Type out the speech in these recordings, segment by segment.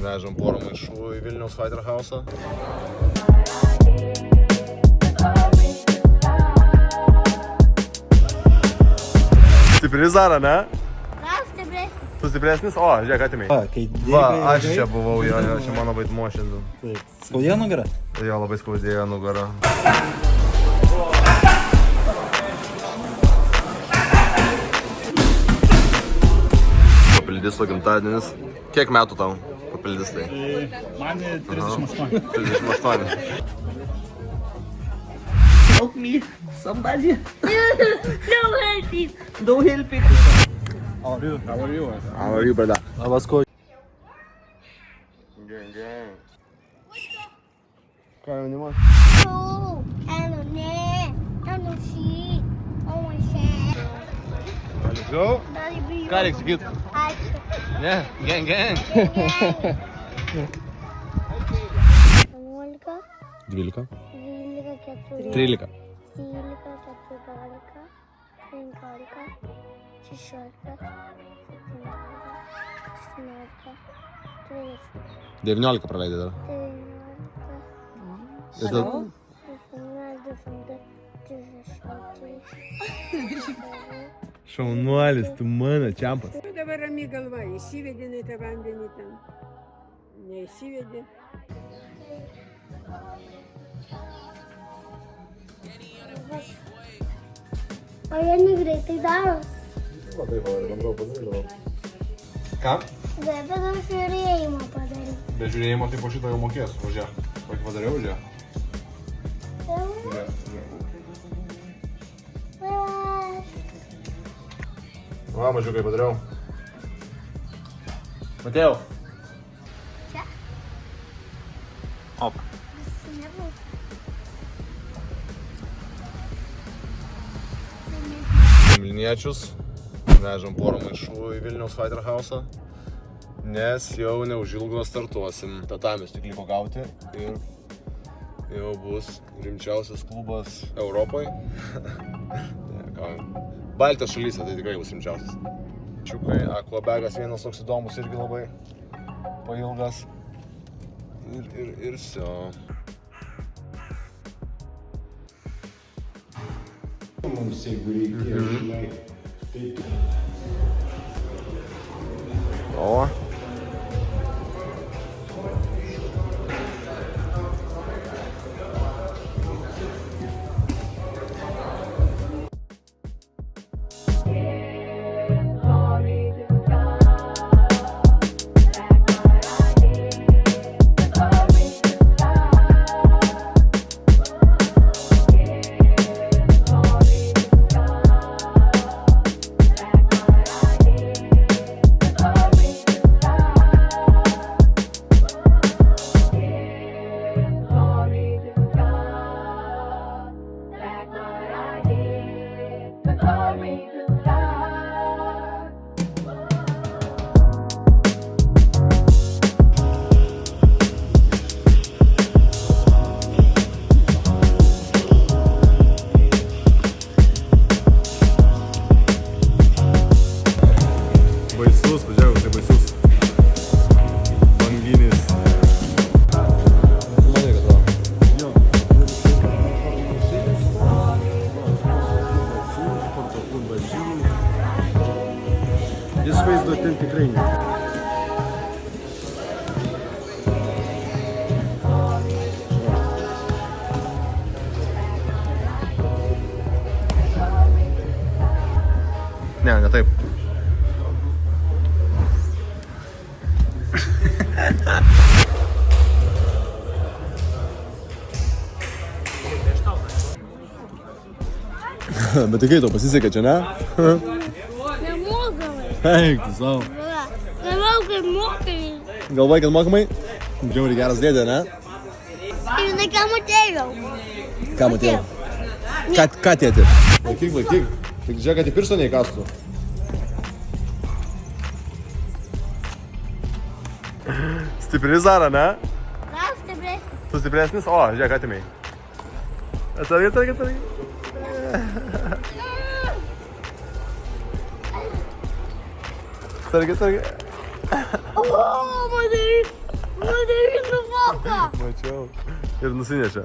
Vežam porą maišų į Vilniaus Fighter House'ą. Stipri Zara, ne? Gal stipresnis. Tu stipresnis? O, žiūrėk, atimai. Va, aš čia buvau, jo, čia mano vaidmuo šiandien. Skaudėjo nugarą? Jo, labai skaudėjo nugarą. Papildys gimtadienis. Kiek metų tau papildys tai? Man 38. 38. Help me, somebody. No helping. Don't help me. How are you? How are you, brother? I was coach. Gang, gang. Ką jaunimas? Oh, hello, ne. Hello, she. Oh, my shit. Let's go. Daddy, be Ką reikia sakyt? Ačiū. Ne, gang, gang. 11, 12. 12, 14, 13. 13, 14, 15, 16, 17, 18, 19 praleidai dar. 19, Ir tada... 20, Šaunuolis, tu mano čempas. Tu dabar rami galva, įsivedinai tą vandenį ten. Neįsivedė. O jie negreitai daros. Labai bandau padaryti. Ką? Bet aš žiūrėjimą padaryti. Be žiūrėjimo tai po šito jau mokės. Važiuok. Kokį padariau, važiuok. Va, mažiukai padariau. Matėjau. Čia? Op. Vilniečius. Vežam porą maišų į Vilniaus Fighter House'ą. Nes jau neužilgo startuosim. Tatamis tik liko gauti ir jau bus rimčiausias klubas Europoje. Baltijos šalyse tai tikrai bus rimčiausias. Čiukai, Aquabagas vienas toks įdomus irgi labai pailgas. Ir sio. Mums jeigu reikia, žinai, tai tu. O. Baisus, pažiūrėjau, tai baisus. Banginis. Manai, kad to. Jo. Sporto klubas žinių. Jis vaizdo ten tikrai ne. Ne taip. Bet tai kai tau pasisekė čia, ne? Nemokamai. Eik, tu savo. Galvau, kad mokamai. Galvai, kad mokamai? Žiauriai geras dėdė, ne? Ir tai ką matėjau. Ką matėjau? Ką tėti? Laikyk. Tik žiūrėk, kad į pirštą neįkastų. Stipri Zara, ne? Gal stipresnis. Tu stipresnis? O, žiūrėk, atimai. Atsargiai. Atsargiai. O, matai. Ir nusinešė.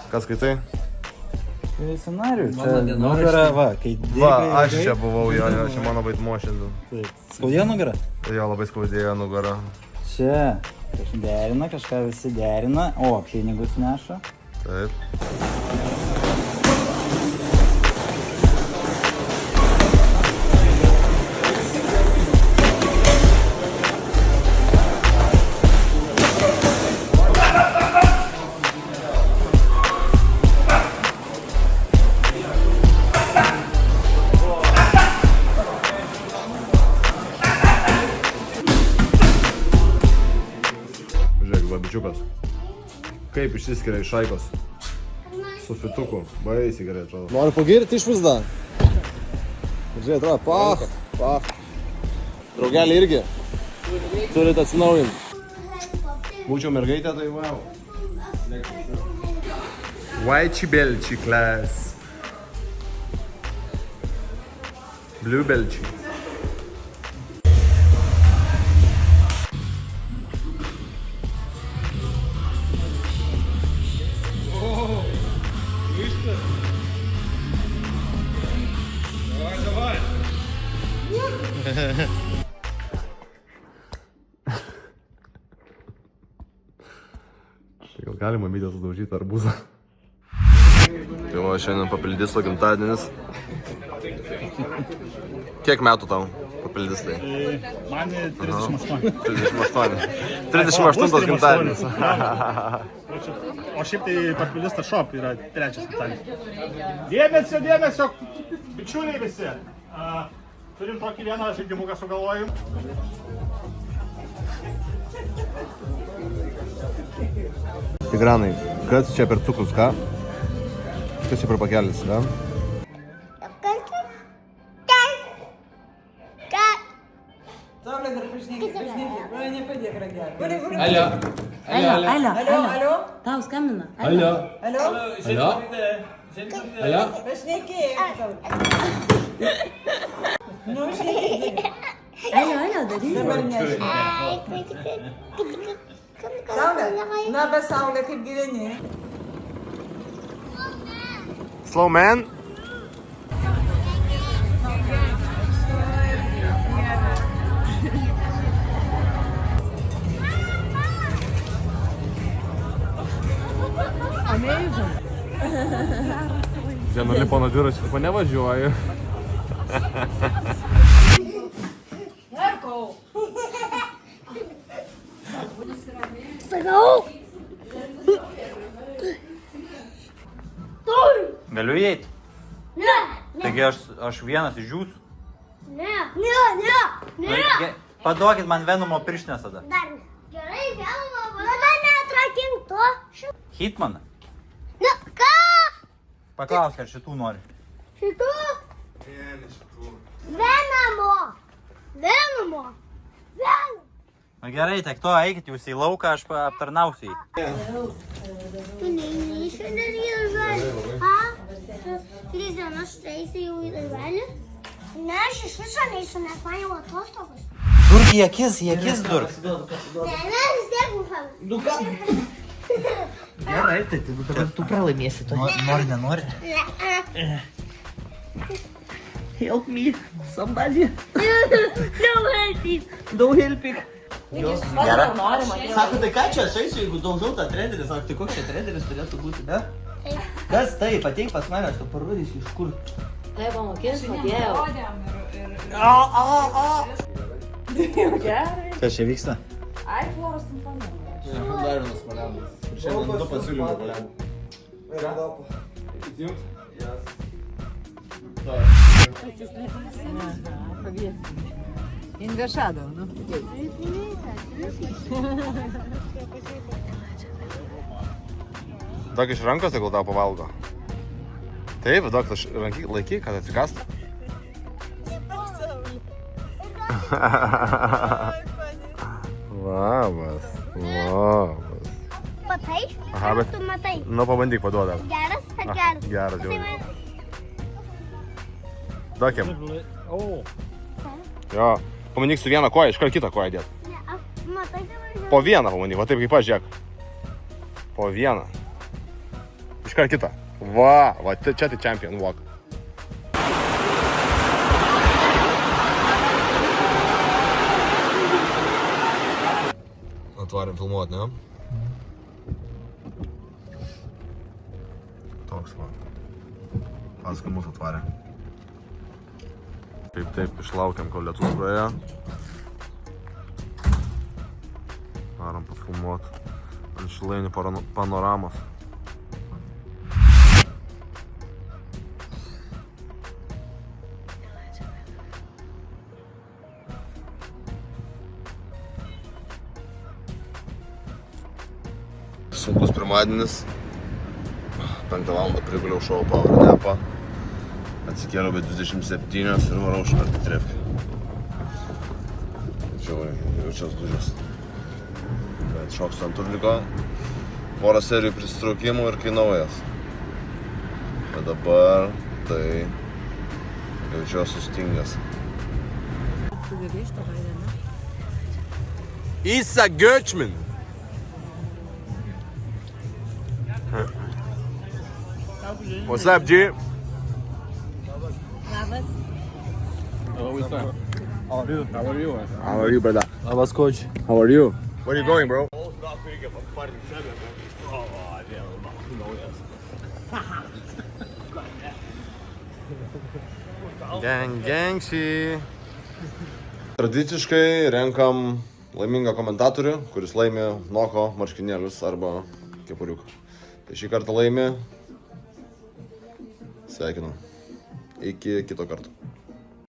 Kas skaitai? Scenarių. Čia nugara, va, kai dėgai. Va, aš čia buvau, jo, čia mano vaidmuo šiandien. Skaudėjo nugara? Jo, labai skaudėjo nugarą. Čia kažkas derina, kažką visi derina. O, pinigus neša. Taip. Bičiukas, kaip išsiskiria iš šaikos su fituku, baisiai gerai atrodo. Noriu pagirti išvaizdą. Žiūrėk, atrodo, pach. Draugelį irgi turite atsinaujinti. Būčiau mergaitė, tai wow. White belči class. Blue belči. Gal galima mytę sudaužyti arbūzą. Tai va, šiandien papildys gimtadienis. Kiek metų tau papildys tai? Man 38. 38 gimtadienis. O šiaip tai papildys šop yra trečias gimtadienis. Dėmesio, bičiuliai visi. Turim tokį vieną žaidimuką sugalvojim. Tigranai, kas čia per cukrus, ką? Kas čia per pakelis, ką? Saulė dar pašnekėk, nepadėk ragelį. Alio. Tau skambina. Alio. Pašnekėk. Nu, šnekėk. Alio, daryk. Dabar nešnekėk. Saulė, na be Saulė, kaip gyveni? Slow man. Čia nulipo nuo dviračio, tipo nevažiuoju. Galiu įeiti? Ne. Taigi aš vienas iš jūsų. Ne. Paduokit man Venumo pirštinės tada. Dar ne. Gerai, Venumo, tada netrakink to. Hitmaną? Na, ką? Paklausk, ar šitų nori. Šitų? Venumo. Na gerai, tiek to, eikit jūs į lauką, aš aptarnausiu jį. Tu neįneši dar į darželį. Tris dienas štaisi jau į darželį? Ne, aš iš viso neįsiu, nes man jau atostogos. Durk į akis durk. Ne, vis tiek bufam. Nu ką? Gerai, tai tu pralaimėsi to. Nenori? Help me, somebody. No helping. Gerai. Sako, tai ką čia aš eisiu, jeigu daužau tą trenerį, sako, tai koks čia treneris turėtų būti, ne? Kas tai, ateik pas mane, aš tau parodysiu iš kur. Tai pamokins, padėjau. Kas čia vyksta? Ai, Floros simfonija. Dar vienas variantas. Šiandien du pasiūlymai variantai. Inversado, nu. Duok iš rankos, tai gal tau pavalgo. Taip, duok laikyk, kad atsikastų. Labas. Matai? Aha, bet... Tu matai. Nu, pabandyk paduoda. Geras ar geras? Geras jau. Duokim. Jo. Pabandyk su vieną koją, iškart kitą koją dėt. Ne. Matai, dabar Po vieną pabandyk, va taip kaip aš, žiūrėk. Po vieną. Iškart kitą. Va, čia tai champion walk. Atvarėm filmuot, ne? Toks va. Paskui mūsų atvarė. Taip, išlaukiam, kol lietus praėjo. Varom pafilmuot ant Šilainių panoramos. Sunkus pirmadienis. 5 valandą priguliau šau power napą. Atsikėliau be 27 ir varau škart į trefkę. Jaučias dužęs. Bet šoks ant turniko. Porą serijų prisitraukimų ir kai naujas. Bet dabar tai jaučiuosi sustingęs. Isa Göçmen! What's up, G? How are you? How are you, brother? Labas, coach. How are you? Where are you going, bro? Gengšį. Tradiciškai renkam laimingą komentatorių, kuris laimi Noko marškinėlius arba kepuriuką. Tai šį kartą laimi. Sveikinu. Iki kito karto.